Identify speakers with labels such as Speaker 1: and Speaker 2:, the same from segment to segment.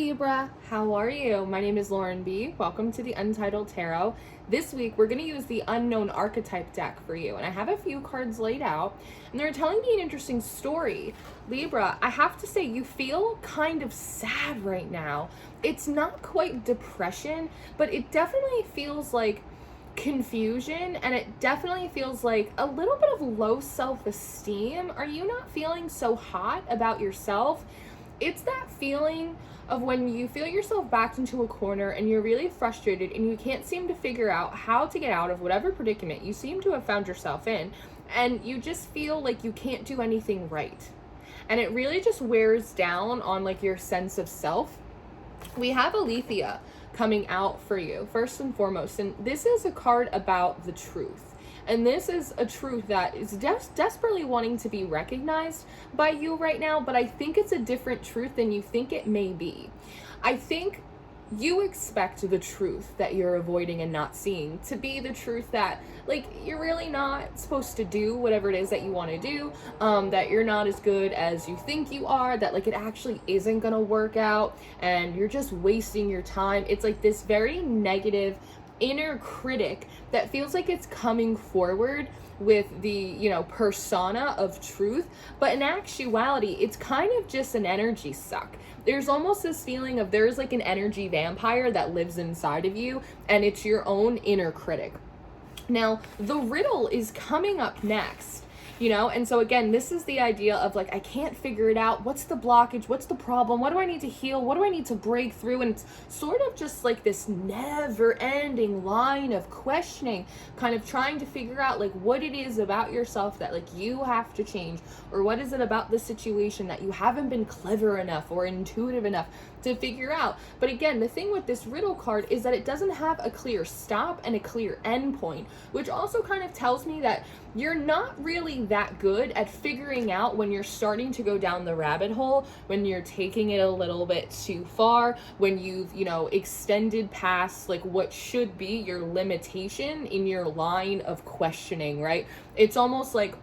Speaker 1: Libra, how are you? My name is Lauren B. Welcome to the Untitled Tarot. This week we're going to use the Unknown Archetype deck for you, and I have a few cards laid out, and they're telling me an interesting story. Libra, I have to say you feel kind of sad right now. It's not quite depression, but it definitely feels like confusion, and it definitely feels like a little bit of low self-esteem. Are you not feeling so hot about yourself? It's that feeling of when you feel yourself backed into a corner and you're really frustrated and you can't seem to figure out how to get out of whatever predicament you seem to have found yourself in, and you just feel like you can't do anything right. And it really just wears down on like your sense of self. We have Alethea coming out for you first and foremost, and this is a card about the truth. And this is a truth that is desperately wanting to be recognized by you right now, but I think it's a different truth than you think it may be. I think you expect the truth that you're avoiding and not seeing to be the truth that, like, you're really not supposed to do whatever it is that you want to do, that you're not as good as you think you are, that, like, it actually isn't gonna work out, and you're just wasting your time. It's like this very negative inner critic that feels like it's coming forward with the, persona of truth, but in actuality it's kind of just an energy suck. There's almost this feeling of there's like an energy vampire that lives inside of you, and it's your own inner critic. Now the riddle is coming up next. And so again, this is the idea of like, I can't figure it out. What's the blockage? What's the problem? What do I need to heal? What do I need to break through? And it's sort of just like this never ending line of questioning, kind of trying to figure out like what it is about yourself that like you have to change, or what is it about the situation that you haven't been clever enough or intuitive enough to figure out. But again, the thing with this riddle card is that it doesn't have a clear stop and a clear end point, which also kind of tells me that you're not really that good at figuring out when you're starting to go down the rabbit hole, when you're taking it a little bit too far, when you've, extended past like what should be your limitation in your line of questioning, right? It's almost like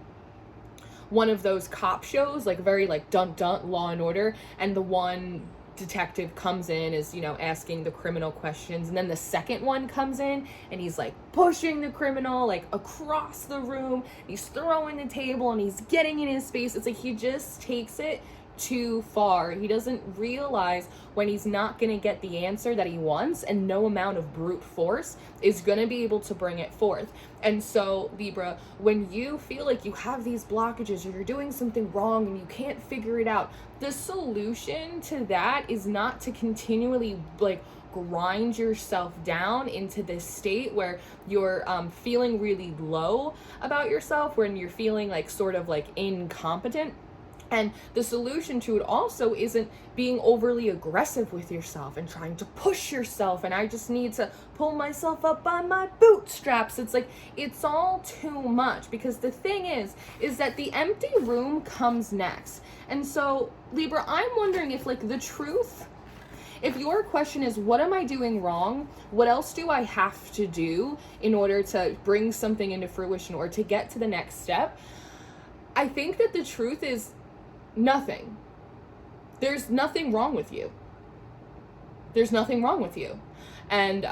Speaker 1: one of those cop shows, like very like dun dun Law and Order, and the one detective comes in, is asking the criminal questions, and then the second one comes in and he's like pushing the criminal like across the room, he's throwing the table and he's getting in his face. It's like he just takes it too far. He doesn't realize when he's not going to get the answer that he wants, and no amount of brute force is going to be able to bring it forth. And so Libra, when you feel like you have these blockages or you're doing something wrong and you can't figure it out, the solution to that is not to continually like grind yourself down into this state where you're feeling really low about yourself, when you're feeling like sort of like incompetent. And the solution to it also isn't being overly aggressive with yourself and trying to push yourself, and I just need to pull myself up by my bootstraps. It's like, it's all too much, because the thing is that the empty room comes next. And so Libra, I'm wondering if like the truth, if your question is, what am I doing wrong? What else do I have to do in order to bring something into fruition or to get to the next step? I think that the truth is nothing. There's nothing wrong with you. There's nothing wrong with you. And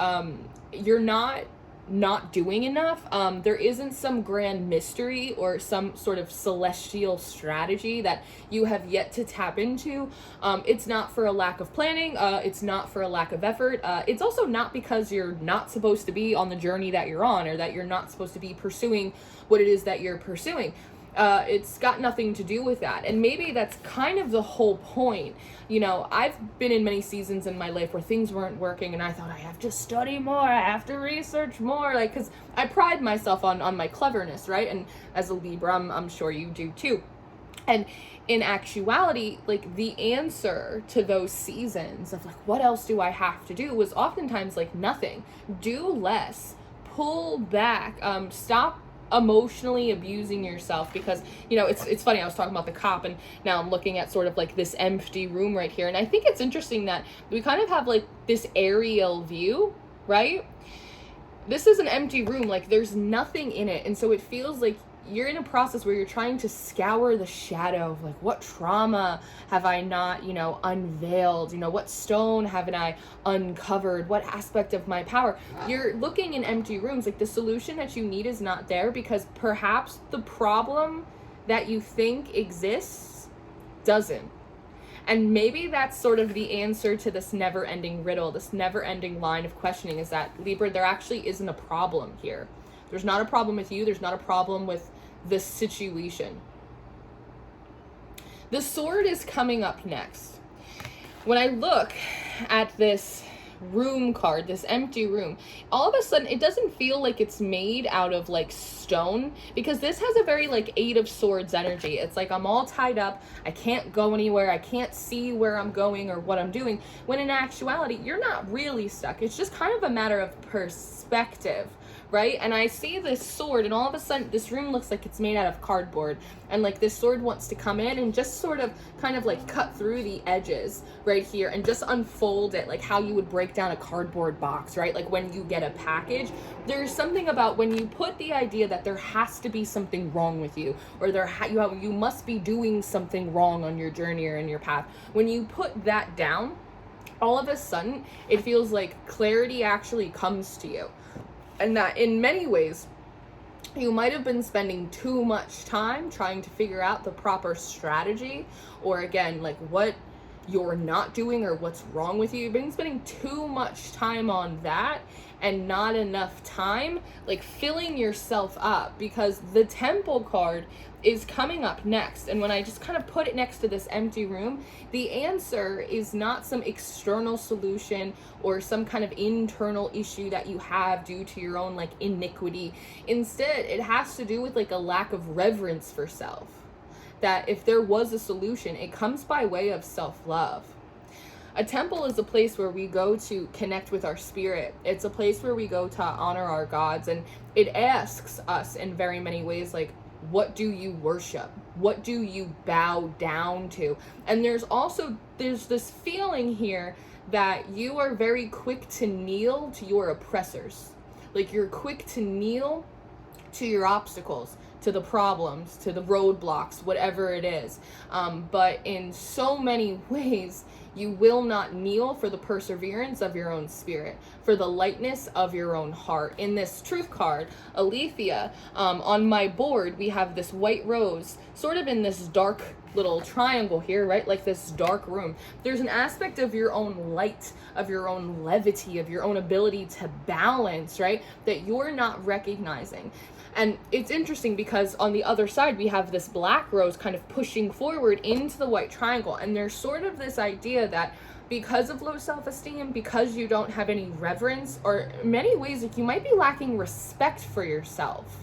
Speaker 1: you're not doing enough. There isn't some grand mystery or some sort of celestial strategy that you have yet to tap into. It's not for a lack of planning. It's not for a lack of effort. It's also not because you're not supposed to be on the journey that you're on, or that you're not supposed to be pursuing what it is that you're pursuing. It's got nothing to do with that. And maybe that's kind of the whole point. I've been in many seasons in my life where things weren't working, and I thought, I have to study more, I have to research more, like, because I pride myself on my cleverness, right? And as a Libra, I'm sure you do too. And in actuality, like, the answer to those seasons of like, what else do I have to do, was oftentimes like nothing. Do less, pull back, stop emotionally abusing yourself. Because it's funny, I was talking about the cop, and now I'm looking at sort of like this empty room right here, and I think it's interesting that we kind of have like this aerial view, right? This is an empty room, like there's nothing in it, and so it feels like you're in a process where you're trying to scour the shadow of like, what trauma have I not, unveiled? What stone haven't I uncovered? What aspect of my power? You're looking in empty rooms. Like, the solution that you need is not there, because perhaps the problem that you think exists doesn't. And maybe that's sort of the answer to this never-ending riddle, this never-ending line of questioning, is that, Libra, there actually isn't a problem here. There's not a problem with you. There's not a problem with this situation. The sword is coming up next. When I look at this room card, this empty room, all of a sudden it doesn't feel like it's made out of like stone, because this has a very like Eight of Swords energy. It's like I'm all tied up, I can't go anywhere, I can't see where I'm going or what I'm doing, when in actuality you're not really stuck. It's just kind of a matter of perspective, right? And I see this sword, and all of a sudden this room looks like it's made out of cardboard, and like this sword wants to come in and just sort of kind of like cut through the edges right here and just unfold it, like how you would break down a cardboard box, right? Like when you get a package, there's something about when you put the idea that there has to be something wrong with you, or you must be doing something wrong on your journey or in your path. When you put that down, all of a sudden it feels like clarity actually comes to you. And that in many ways, you might have been spending too much time trying to figure out the proper strategy, or again, like what you're not doing or what's wrong with you. You've been spending too much time on that and not enough time like filling yourself up, because the Temple card is coming up next. And when I just kind of put it next to this empty room, the answer is not some external solution or some kind of internal issue that you have due to your own like iniquity. Instead, it has to do with like a lack of reverence for self. That if there was a solution, it comes by way of self-love. A temple is a place where we go to connect with our spirit. It's a place where we go to honor our gods, and it asks us in very many ways, like, what do you worship? What do you bow down to? And there's this feeling here that you are very quick to kneel to your oppressors. Like, you're quick to kneel to your obstacles, to the problems, to the roadblocks, whatever it is. But in so many ways, you will not kneel for the perseverance of your own spirit, for the lightness of your own heart. In this truth card, Alethea, on my board, we have this white rose, sort of in this dark little triangle here, right? Like this dark room. There's an aspect of your own light, of your own levity, of your own ability to balance, right? That you're not recognizing. And it's interesting because on the other side, we have this black rose kind of pushing forward into the white triangle. And there's sort of this idea that because of low self-esteem, because you don't have any reverence, or in many ways, like you might be lacking respect for yourself.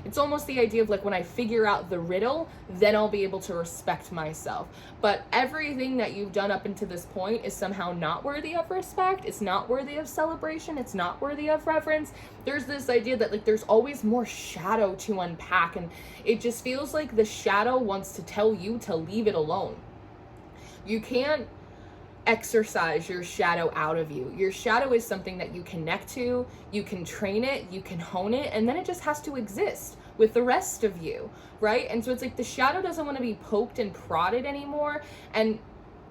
Speaker 1: It's almost the idea of like, when I figure out the riddle, then I'll be able to respect myself. But everything that you've done up until this point is somehow not worthy of respect. It's not worthy of celebration. It's not worthy of reverence. There's this idea that like there's always more shadow to unpack, and it just feels like the shadow wants to tell you to leave it alone. You can't exercise your shadow out of you. Your shadow is something that you connect to, you can train it, you can hone it, and then it just has to exist with the rest of you, right? And so it's like the shadow doesn't want to be poked and prodded anymore. And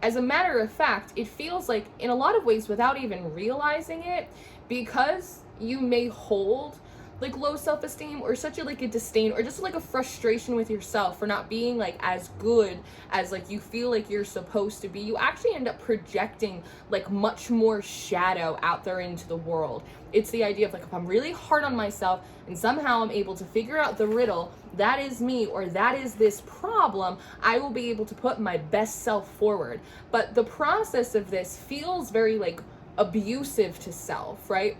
Speaker 1: as a matter of fact, it feels like in a lot of ways, without even realizing it, because you may hold like low self-esteem or such a disdain or just like a frustration with yourself for not being like as good as like you feel like you're supposed to be, you actually end up projecting like much more shadow out there into the world. It's the idea of like, if I'm really hard on myself and somehow I'm able to figure out the riddle, that is me, or that is this problem, I will be able to put my best self forward. But the process of this feels very like abusive to self, right?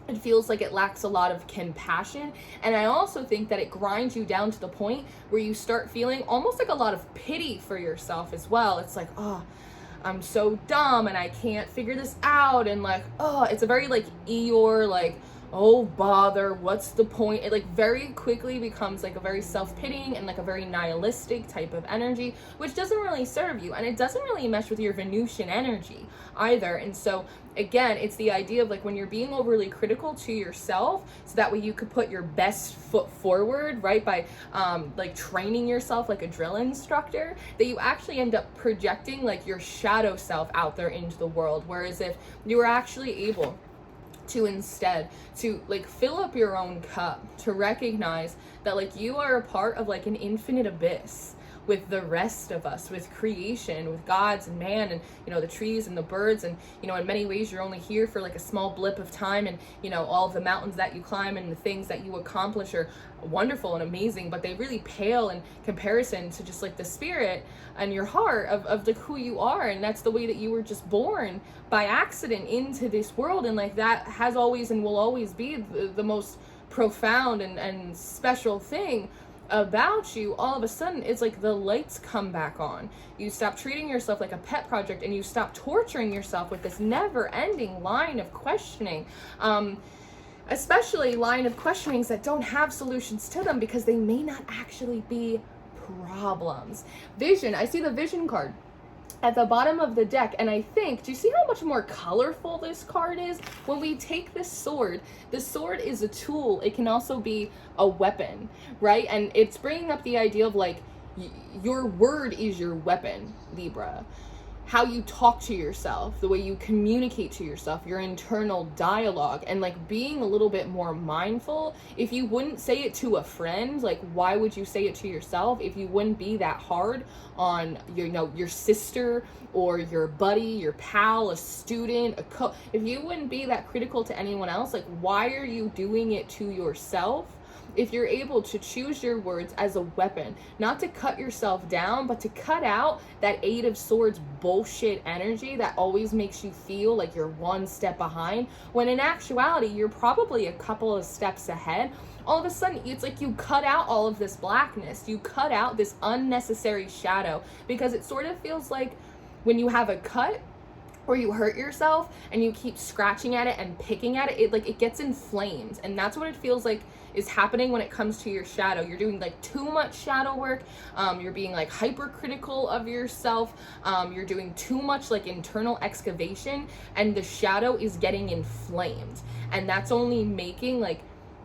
Speaker 1: It feels like it lacks a lot of compassion. And I also think that it grinds you down to the point where you start feeling almost like a lot of pity for yourself as well. It's like, oh, I'm so dumb and I can't figure this out. And like, oh, it's a very like Eeyore, like, oh bother, what's the point? It like very quickly becomes like a very self-pitying and like a very nihilistic type of energy, which doesn't really serve you, and it doesn't really mesh with your Venusian energy either. And so again, it's the idea of like when you're being overly critical to yourself, so that way you could put your best foot forward, right, by like training yourself like a drill instructor, that you actually end up projecting like your shadow self out there into the world. Whereas if you were actually able to instead to like fill up your own cup, to recognize that like you are a part of like an infinite abyss with the rest of us, with creation, with gods and man, and you know, the trees and the birds, and you know, in many ways you're only here for like a small blip of time, and you know, all of the mountains that you climb and the things that you accomplish are wonderful and amazing, but they really pale in comparison to just like the spirit and your heart of like who you are. And that's the way that you were just born by accident into this world, and like that has always and will always be the most profound and special thing about you. All of a sudden it's like the lights come back on. You stop treating yourself like a pet project, and you stop torturing yourself with this never-ending line of questioning, especially line of questionings that don't have solutions to them, because they may not actually be problems. Vision, I see the vision card at the bottom of the deck, and I think, do you see how much more colorful this card is? When we take this sword, the sword is a tool. It can also be a weapon, right? And it's bringing up the idea of like your word is your weapon, Libra. How you talk to yourself, the way you communicate to yourself, your internal dialogue, and like being a little bit more mindful. If you wouldn't say it to a friend, like why would you say it to yourself? If you wouldn't be that hard on your, you know, your sister or your buddy, your pal, a student, if you wouldn't be that critical to anyone else, like why are you doing it to yourself? If you're able to choose your words as a weapon, not to cut yourself down, but to cut out that Eight of Swords bullshit energy that always makes you feel like you're one step behind, when in actuality, you're probably a couple of steps ahead. All of a sudden, it's like you cut out all of this blackness. You cut out this unnecessary shadow, because it sort of feels like when you have a cut, or you hurt yourself and you keep scratching at it and picking at it, it gets inflamed. And that's what it feels like is happening when it comes to your shadow. You're doing like too much shadow work. You're being like hypercritical of yourself. You're doing too much like internal excavation, and the shadow is getting inflamed. And that's only making like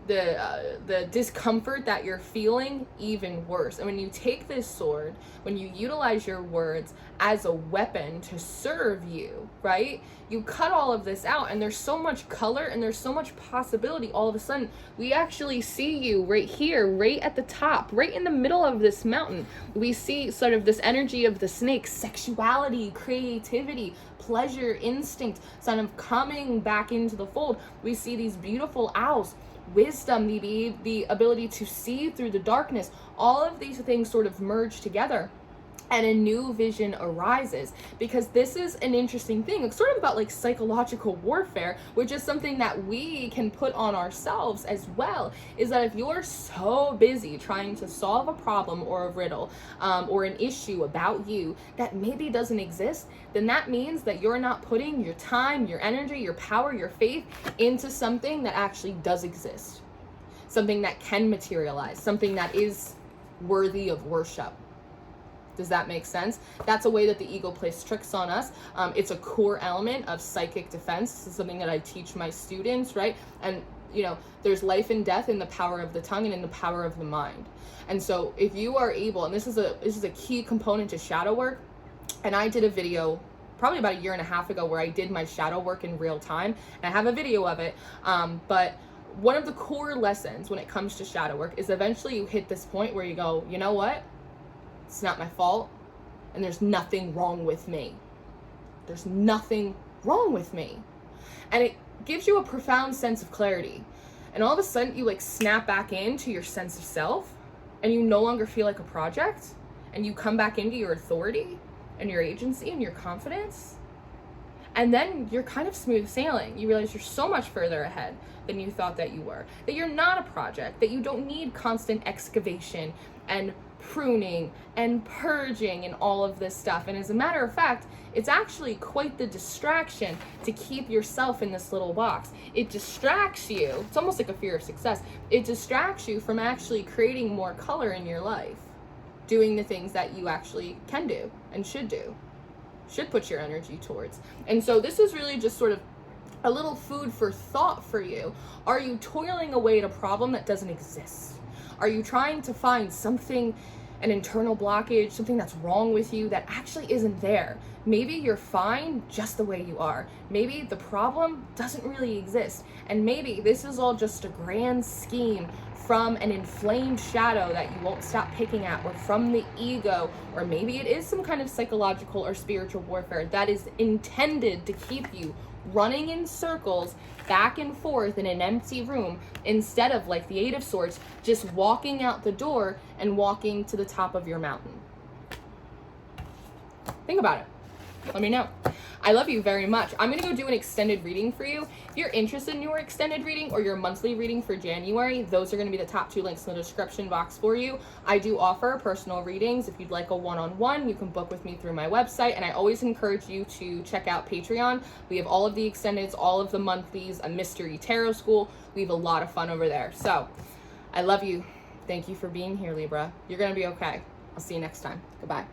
Speaker 1: the discomfort that you're feeling even worse. And when you take this sword, when you utilize your words as a weapon to serve you, right, you cut all of this out, and there's so much color and there's so much possibility. All of a sudden we actually see you right here, right at the top, right in the middle of this mountain. We see sort of this energy of the snake, sexuality, creativity, pleasure, instinct, sort of coming back into the fold. We see these beautiful owls, wisdom, the ability to see through the darkness. All of these things sort of merge together, and a new vision arises, because this is an interesting thing. It's sort of about like psychological warfare, which is something that we can put on ourselves as well. Is that if you're so busy trying to solve a problem or a riddle or an issue about you that maybe doesn't exist, then that means that you're not putting your time, your energy, your power, your faith into something that actually does exist, something that can materialize, something that is worthy of worship. Does that make sense? That's a way that the ego plays tricks on us. It's a core element of psychic defense. This is something that I teach my students, right? And you know, there's life and death in the power of the tongue and in the power of the mind. And so if you are able, and this is a key component to shadow work, and I did a video probably about 1.5 years ago where I did my shadow work in real time, and I have a video of it. But one of the core lessons when it comes to shadow work is eventually you hit this point where you go, you know what? It's not my fault, and there's nothing wrong with me. There's nothing wrong with me. And it gives you a profound sense of clarity. And all of a sudden you like snap back into your sense of self, and you no longer feel like a project, and you come back into your authority and your agency and your confidence. And then you're kind of smooth sailing. You realize you're so much further ahead than you thought that you were, that you're not a project, that you don't need constant excavation and pruning and purging and all of this stuff. And as a matter of fact, it's actually quite the distraction to keep yourself in this little box. It distracts you. It's almost like a fear of success. It distracts you from actually creating more color in your life, doing the things that you actually can do and should do, should put your energy towards. And so this is really just sort of a little food for thought for you. Are you toiling away at a problem that doesn't exist? Are you trying to find something, an internal blockage, something that's wrong with you that actually isn't there? Maybe you're fine just the way you are. Maybe the problem doesn't really exist. And maybe this is all just a grand scheme from an inflamed shadow that you won't stop picking at, or from the ego, or maybe it is some kind of psychological or spiritual warfare that is intended to keep you running in circles back and forth in an empty room, instead of, like the Eight of Swords, just walking out the door and walking to the top of your mountain. Think about it. Let me know. I love you very much. I'm going to go do an extended reading for you. If you're interested in your extended reading or your monthly reading for January, those are going to be the top 2 links in the description box for you. I do offer personal readings. If you'd like a one-on-one, you can book with me through my website. And I always encourage you to check out Patreon. We have all of the extendeds, all of the monthlies, a mystery tarot school. We have a lot of fun over there. So I love you. Thank you for being here, Libra. You're going to be okay. I'll see you next time. Goodbye.